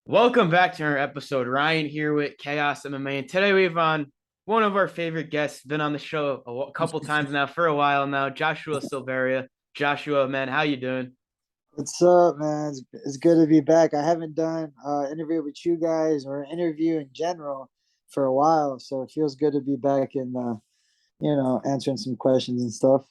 Welcome back to our episode. Ryan here with Chaos MMA, and today we have on one of our favorite guests. Been on the show a couple times now for a while now. Joshua Silveira. Joshua, man, how you doing? What's up, man? It's good to be back. I haven't done interview with you guys or an interview in general for a while, so it feels good to be back and answering some questions and stuff.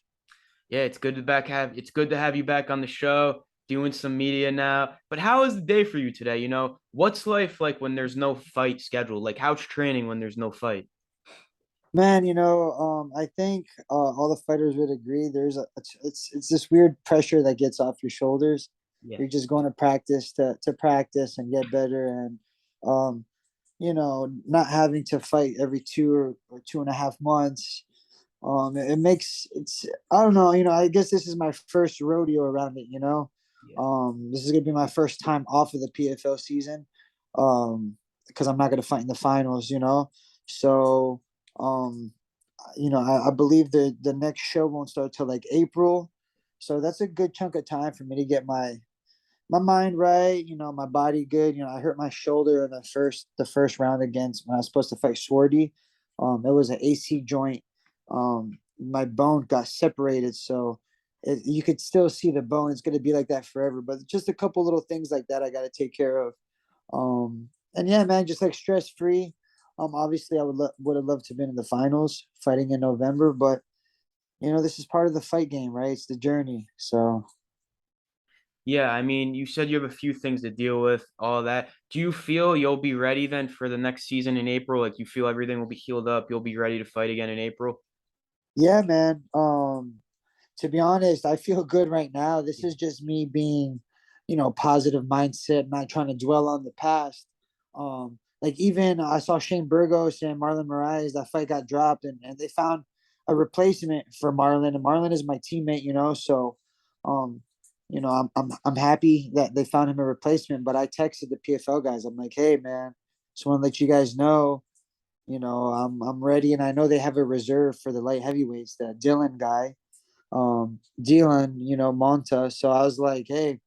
Yeah, it's good to have you back on the show, doing some media now. But how is the day for you today? What's life like when there's no fight scheduled? Like how's training when there's no fight? Man, I think all the fighters would agree. It's this weird pressure that gets off your shoulders. Yeah. You're just going to practice to practice and get better, and um, not having to fight every 2 or 2.5 months. It makes it's I don't know, I guess this is my first rodeo around it, Yeah. This is gonna be my first time off of the PFL season, because I'm not gonna fight in the finals, So, um, I believe the next show won't start till like April, so that's a good chunk of time for me to get my mind right, my body good. I hurt my shoulder in the first round against when I was supposed to fight Swarty. It was an AC joint. My bone got separated, so you could still see the bone. It's going to be like that forever, but just a couple little things like that I got to take care of. And yeah, man, just like stress free. Obviously, I would have loved to have been in the finals, fighting in November, but this is part of the fight game, right? It's the journey. So Yeah, I mean, you said you have a few things to deal with, all that. Do you feel you'll be ready then for the next season in April? Like you feel everything will be healed up, you'll be ready to fight again in April? yeah, man. To be honest, I feel good right now. This is just me being, positive mindset, not trying to dwell on the past. Like even I saw Shane Burgos and Marlon Moraes, that fight got dropped, and they found a replacement for Marlon, and Marlon is my teammate, so um, I'm happy that they found him a replacement. But I texted the PFL guys. I'm like, hey man, just want to let you guys know, I'm ready, and I know they have a reserve for the light heavyweights, that Dylan guy, Dylan, Monta. So I was like, hey,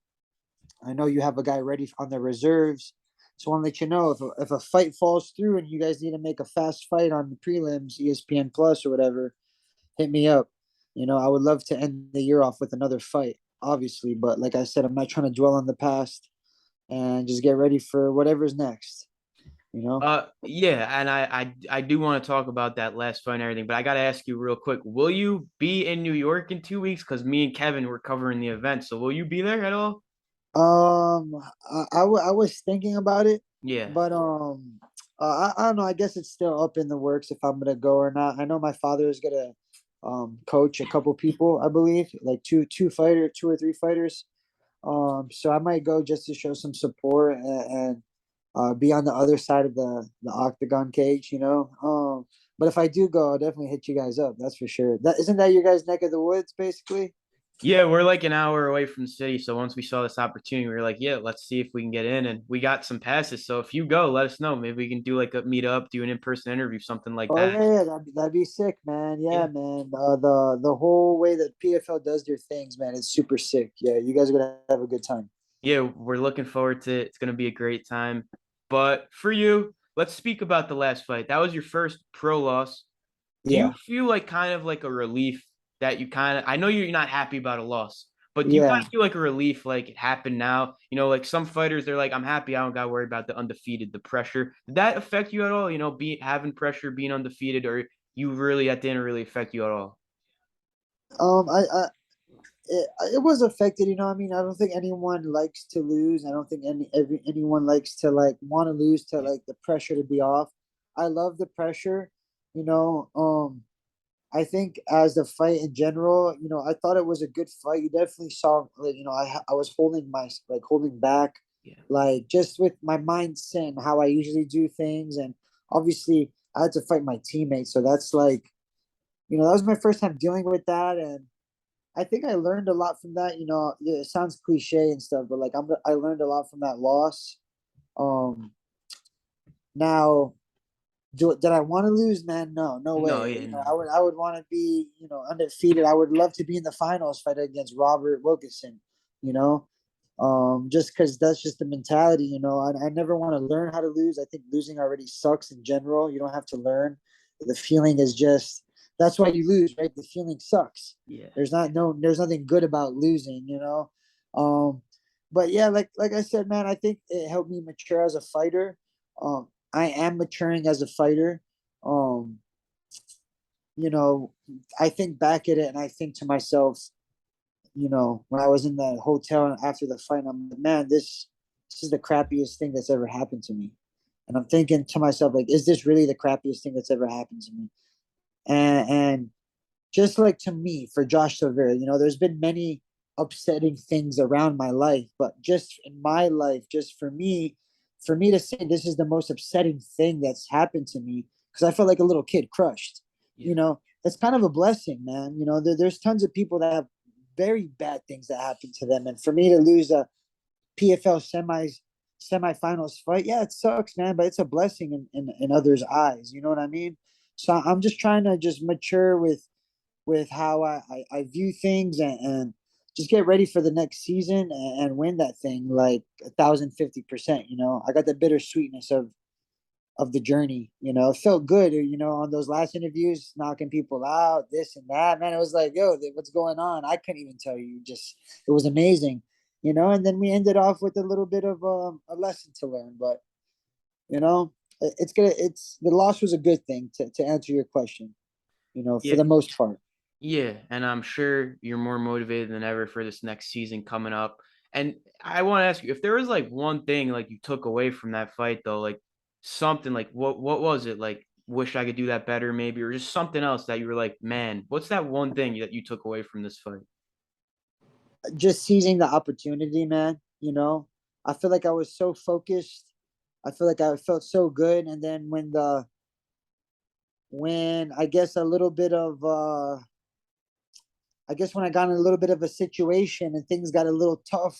I know you have a guy ready on the reserves. So I want to let you know, if a fight falls through and you guys need to make a fast fight on the prelims, ESPN Plus or whatever, hit me up. I would love to end the year off with another fight, obviously. But like I said, I'm not trying to dwell on the past and just get ready for whatever's next, you know? Yeah, and I do want to talk about that last fight and everything, but I gotta ask you real quick, will you be in New York in 2 weeks? Because me and Kevin were covering the event, so will you be there at all? Um, I was thinking about it, Yeah. but I don't know. I guess it's still up in the works if I'm gonna go or not. I know my father is gonna coach a couple people, I believe, like two or three fighters. So I might go just to show some support and be on the other side of the octagon cage, But if I do go, I'll definitely hit you guys up. That's for sure. That isn't that your guys' neck of the woods, basically. Yeah, we're like an hour away from the city. So once we saw this opportunity, we were like, yeah, let's see if we can get in. And we got some passes. So if you go, let us know. Maybe we can do like a meet up, do an in-person interview, something like Oh that. yeah, that'd be sick, man. Yeah, Yeah. man. The whole way that PFL does their things, man, it's super sick. Yeah, you guys are gonna have a good time. Yeah, we're looking forward to it. It's gonna be a great time. But for you, let's speak about the last fight. That was your first pro loss. Do you Yeah, feel like kind of like a relief that you kind of, I know you're not happy about a loss, but do you kind yeah. of feel like a relief like it happened now? Like some fighters, they're like, I'm happy. I don't got to worry about the undefeated, the pressure. Did that affect you at all? Having pressure, being undefeated, or you really, that didn't really affect you at all? I it was affected. I mean, I don't think anyone likes to lose. I don't think anyone likes to like want to lose, to Yeah. like the pressure to be off. I love the pressure. You know, I think as the fight in general, I thought it was a good fight. You definitely saw, like, I was holding back, Yeah. like just with my mindset and how I usually do things, and obviously I had to fight my teammates, so that's like, that was my first time dealing with that, and I think I learned a lot from that. Yeah, it sounds cliche and stuff, but like I learned a lot from that loss. Um, Now, did I want to lose, man? No, no No, way. yeah. I would want to be, undefeated. I would love to be in the finals, fight against Robert Wilkinson, you know. Just because that's just the mentality, I never want to learn how to lose. I think losing already sucks in general. You don't have to learn. The feeling is just that's why you lose, right? The feeling sucks. Yeah. There's nothing good about losing, Um, but yeah, like I said, man, I think it helped me mature as a fighter. I am maturing as a fighter. Um, you know, I think back at it and I think to myself, when I was in that hotel after the fight, I'm like, man, this is the crappiest thing that's ever happened to me. And I'm thinking to myself, like, is this really the crappiest thing that's ever happened to me? And just like to me, for Josh Silveira, there's been many upsetting things around my life, but just in my life, just for me to say this is the most upsetting thing that's happened to me, because I felt like a little kid crushed. Yeah. That's kind of a blessing, man. There's tons of people that have very bad things that happen to them, and for me to lose a PFL semifinals fight, yeah, it sucks, man, but it's a blessing in others' eyes. You know what I mean? So I'm just trying to just mature with how I view things, and just get ready for the next season, and win that thing like 1,050%. I got the bittersweetness of the journey. It felt good, on those last interviews, knocking people out, this and that. Man, it was like, yo, what's going on? I couldn't even tell you. Just it was amazing, And then we ended off with a little bit of a lesson to learn, but you know, it's the loss was a good thing to answer your question. For Yeah. the most part. Yeah, and I'm sure you're more motivated than ever for this next season coming up. And I want to ask you if there was like one thing like you took away from that fight though, like something like what was it? Like wish I could do that better maybe, or just something else that you were like, man, what's that one thing that you took away from this fight? Just seizing the opportunity, man. I feel like I was so focused. I feel like I felt so good, and then when I guess a little bit of I guess when I got in a little bit of a situation and things got a little tough,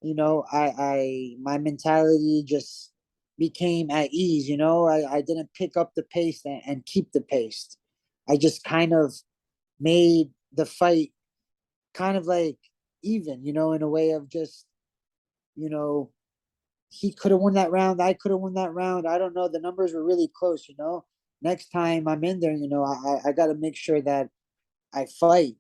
I my mentality just became at ease. I didn't pick up the pace and keep the pace. I just kind of made the fight kind of like even, in a way of just, you know, he could have won that round. I could have won that round. I don't know. The numbers were really close. Next time I'm in there, I got to make sure that I fight.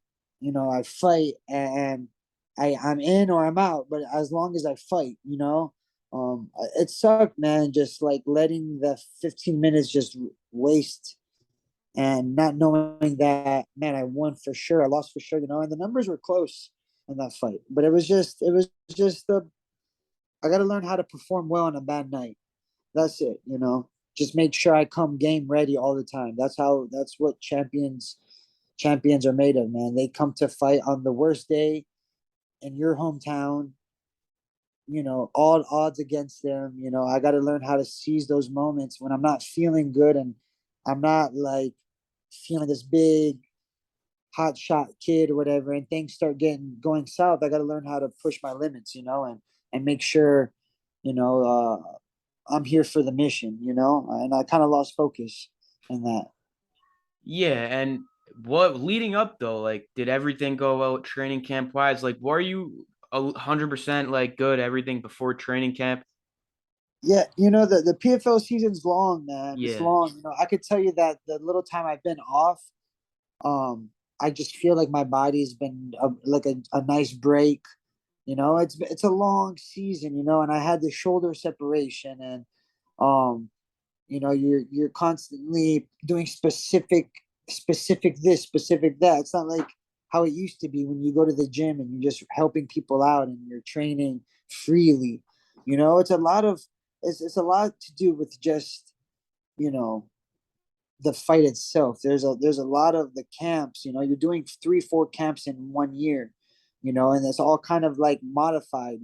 I fight, and I'm in or I'm out. But as long as I fight, it sucked, man. Just like letting the 15 minutes just waste and not knowing that, man, I won for sure. I lost for sure, and the numbers were close in that fight. But it was just the I got to learn how to perform well on a bad night. That's it. Just make sure I come game ready all the time. That's what champions are made of, man. They come to fight on the worst day in your hometown, all odds against them. I got to learn how to seize those moments when I'm not feeling good and I'm not like feeling this big hot shot kid or whatever, and things start getting going south. I got to learn how to push my limits, and make sure, I'm here for the mission, and I kind of lost focus in that. Yeah, and what leading up though, like did everything go well training camp wise? Like were you 100% like good everything before training camp? Yeah, the PFL season's long, man. It's Yeah. long. I could tell you that the little time I've been off, um, I just feel like my body's been like a nice break. It's a long season, and I had the shoulder separation, and um, you're constantly doing specific this, specific that. It's not like how it used to be when you go to the gym and you're just helping people out and you're training freely. It's a lot of it's a lot to do with just you know the fight itself. There's a lot of the camps. You're doing 3 4 camps in 1 year. And it's all kind of like modified.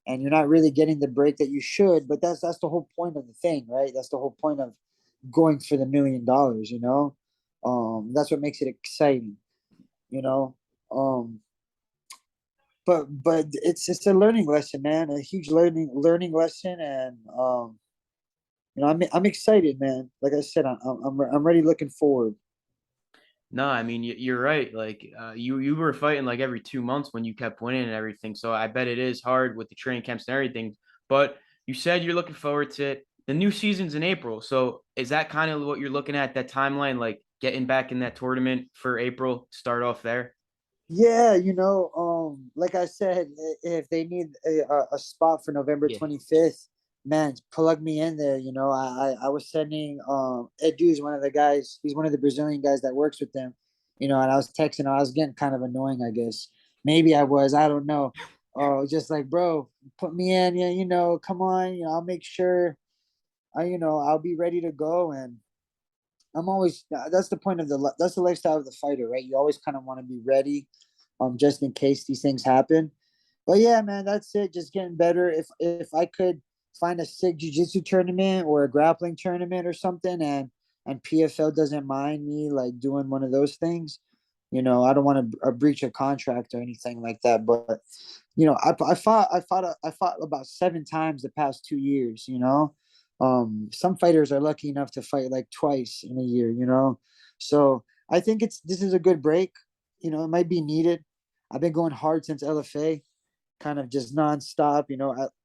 And you're not really getting the break that you should. But that's the whole point of the thing, right? That's the whole point of going for the $1 million. That's what makes it exciting. You know, um, but it's a learning lesson, man. A huge learning lesson, and I'm excited, man. Like I said, I'm ready, looking forward. No, I mean you're right. Like you were fighting like every 2 months when you kept winning and everything. So I bet it is hard with the training camps and everything. But you said you're looking forward to it. The new season's in April. So is that kind of what you're looking at that timeline, like getting back in that tournament for April, start off there? Yeah, like I said, if they need a spot for November Yeah. 25th, man, plug me in there. I was sending Edu is one of the guys. He's one of the Brazilian guys that works with them. And I was texting. I was getting kind of annoying, I guess. Maybe I was. I don't know. Oh, just like, bro, put me in. Yeah, come on. I'll make sure. I'll be ready to go. And I'm always. That's the point of that's the lifestyle of the fighter, right? You always kind of want to be ready, just in case these things happen. But yeah, man, that's it. Just getting better. If I could find a sick jiu-jitsu tournament or a grappling tournament or something, and PFL doesn't mind me like doing one of those things, I don't want to breach a contract or anything like that. But I fought about 7 times the past 2 years. Some fighters are lucky enough to fight like twice in a year. So I think this is a good break. It might be needed. I've been going hard since LFA, kind of just nonstop.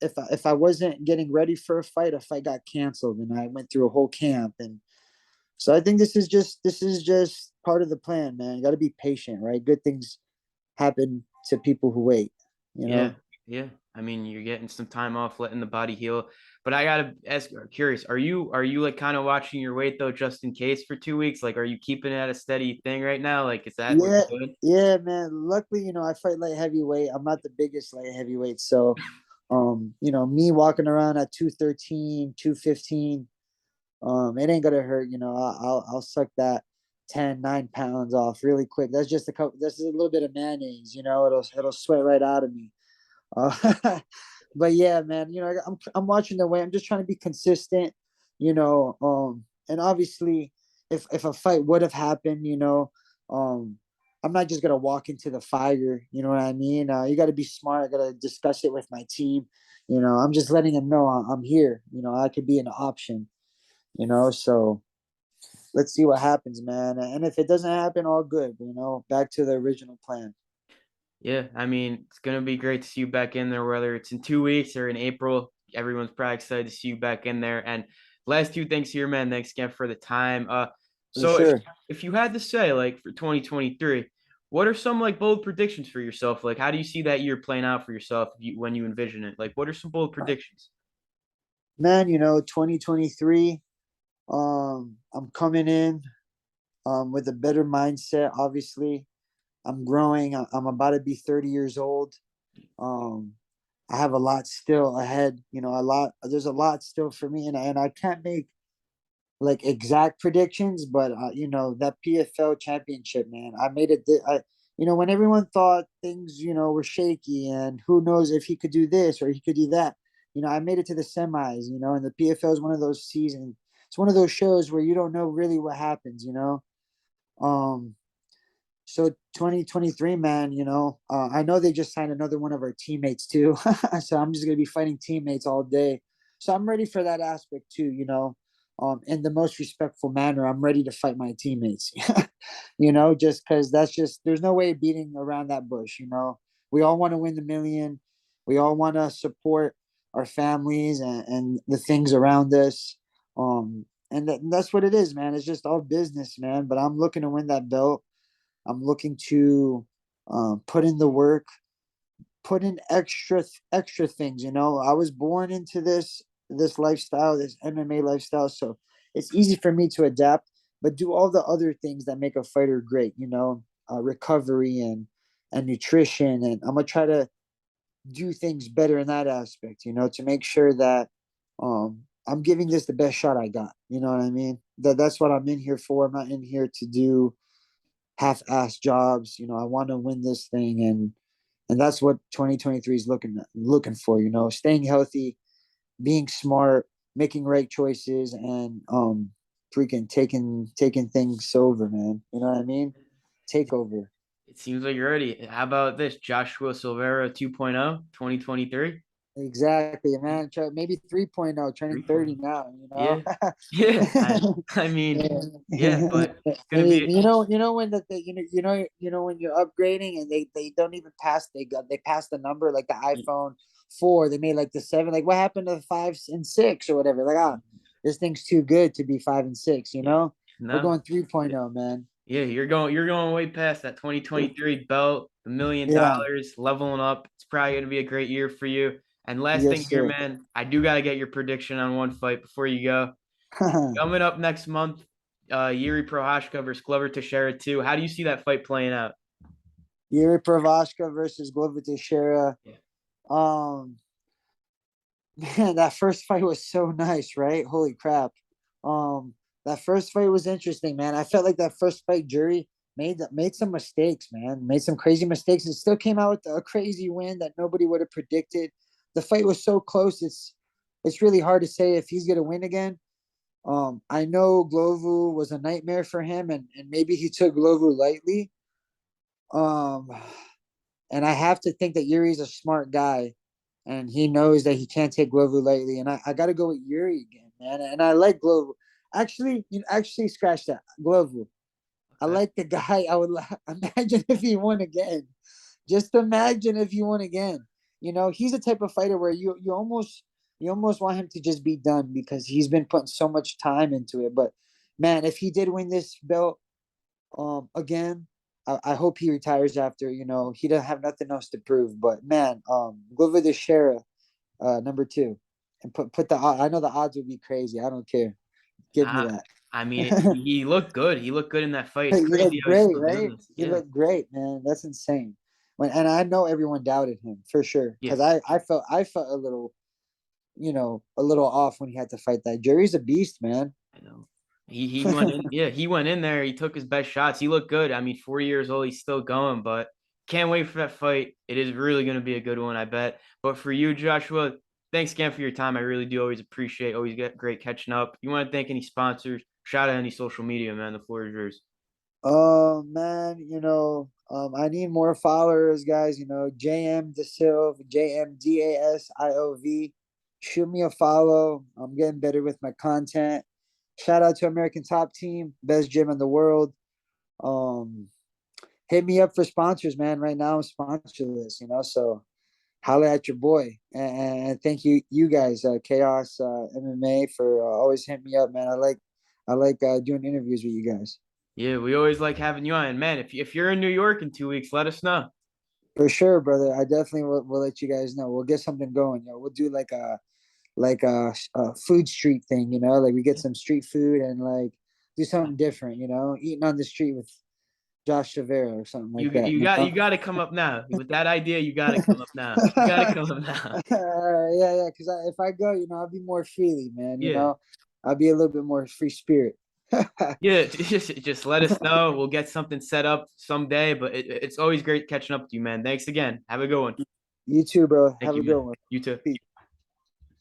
If I wasn't getting ready for a fight got canceled, and I went through a whole camp. And so I think this is just part of the plan, man. You got to be patient, right? Good things happen to people who wait. You Yeah, know. yeah. I mean, you're getting some time off, letting the body heal. But I gotta ask, curious, are you like kind of watching your weight though, just in case for 2 weeks? Like, are you keeping it at a steady thing right now? Like, is that what Yeah, you're doing? yeah, man. Luckily, I fight light heavyweight. I'm not the biggest light heavyweight, so me walking around at 213, 215. It ain't gonna hurt. I'll suck that 10, 9 pounds off really quick. That's just a couple. This is a little bit of mayonnaise. It'll sweat right out of me. Uh, but yeah, man. I'm watching the way. I'm just trying to be consistent. And obviously, if a fight would have happened, um, I'm not just gonna walk into the fire. You know what I mean? You got to be smart. I got to discuss it with my team. I'm just letting them know I'm here. I could be an option. So let's see what happens, man. And if it doesn't happen, all good. Back to the original plan. Yeah, I mean, it's gonna be great to see you back in there, whether it's in 2 weeks or in April. Everyone's probably excited to see you back in there. And last two things here, man. Thanks again for the time. For So if sure. if you had to say, like, for 2023, what are some like bold predictions for yourself? Like, how do you see that year playing out for yourself when you envision it? Like, what are some bold predictions? Man, 2023, I'm coming in with a better mindset, obviously. I'm growing. I'm about to be 30 years old. Um, I have a lot still ahead, there's a lot still for me, and I can't make like exact predictions, but that PFL championship, man, I made it. When everyone thought things, were shaky, and who knows if he could do this or he could do that. I made it to the semis. And the PFL is one of those seasons. It's one of those shows where you don't know really what happens. Um, so 2023, man, I know they just signed another one of our teammates too. So I'm just gonna be fighting teammates all day. So I'm ready for that aspect too, in the most respectful manner. I'm ready to fight my teammates. Just because there's no way beating around that bush. We all want to win the million. We all want to support our families and the things around us. And that's what it is, man. It's just all business, man. But I'm looking to win that belt. I'm looking to put in the work, put in extra things. I was born into this lifestyle, this MMA lifestyle, so it's easy for me to adapt. But do all the other things that make a fighter great. Recovery and nutrition, and I'm gonna try to do things better in that aspect. To make sure that I'm giving this the best shot I got. You know what I mean? That's what I'm in here for. I'm not in here to do half-ass jobs. I want to win this thing, and that's what 2023 is looking for. Staying healthy, being smart, making right choices, and freaking taking things over, man. You know what I mean? Take over. It seems like you're ready. How about this Joshua Silveira 2.0 2023? Exactly, man. Maybe 3.0, turning 30 3.0. now, Yeah. Yeah. I mean, yeah, but it's gonna be when when you're upgrading and they don't even pass, they pass the number like the iPhone 4, they made like the 7. Like what happened to the 5 and 6 or whatever? Like, this thing's too good to be 5 and 6, you yeah. know? We're No. going 3.0, man. Yeah, you're going way past that 2023 belt, the million Yeah. dollars, leveling up. It's probably gonna be a great year for you. And last thing Yes, here, sir. man, I do gotta get your prediction on one fight before you go. Coming up next month, Yuri Prohashka versus Glover Teixeira 2. How do you see that fight playing out? Yuri Pravashka versus Glover Teixeira. Yeah. Um, Man, that first fight was so nice, right? Holy crap. Um, that first fight was interesting, man. I felt like that first fight jury made some mistakes, man. Made some crazy mistakes and still came out with a crazy win that nobody would have predicted. The fight was so close. It's really hard to say if he's gonna win again. I know Glovu was a nightmare for him, and maybe he took Glovu lightly. Um, and I have to think that Yuri's a smart guy, and he knows that he can't take Glovu lightly. And I got to go with Yuri again, man. And I like Glovu. Actually, actually scratch that Glovu. I Okay. like the guy. I would imagine if he won again. Just imagine if he won again. He's a type of fighter where you almost want him to just be done because he's been putting so much time into it. But man, if he did win this belt, again, I hope he retires after. He doesn't have nothing else to prove. But man, Glover Teixeira, number 2, and put the. I know the odds would be crazy. I don't care. Give me I, that. I mean, he looked good. He looked good in that fight. It's You crazy look how he's great, still doing right? this. You Yeah. look great, man. That's insane. And I know everyone doubted him for sure Yeah. because I felt a little off when he had to fight that. Jerry's a beast, man. I know. He went in, yeah, he went in there. He took his best shots. He looked good. I mean, 4 years old, he's still going, but can't wait for that fight. It is really going to be a good one, I bet. But for you, Joshua, thanks again for your time. I really do always appreciate, always get great catching up. You want to thank any sponsors? Shout out any social media, man. The floor is yours. Oh man, I need more followers, guys. JM DeSilv, JMDASIOV. Shoot me a follow. I'm getting better with my content. Shout out to American Top Team, best gym in the world. Um, Hit me up for sponsors, man. Right now I'm sponsorless, so holla at your boy. And thank you guys, Chaos MMA, for always hitting me up, man. I like doing interviews with you guys. Yeah, we always like having you on. Man, if you're in New York in 2 weeks, let us know. For sure, brother. I definitely will let you guys know. We'll get something going, We'll do like a food street thing, like we get some street food and like do something different, eating on the street with Josh Silveira or something You like that, you got you got to come up now with that idea. You got to come up now. You got to come up now. Yeah, because if I go, I'll be more freely, man. Yeah. I'll be a little bit more free spirit. Yeah, just let us know. We'll get something set up someday. But it's always great catching up with you, man. Thanks again. Have a good one. You too, bro. Thank Have you, a man. good one. You too. Peace.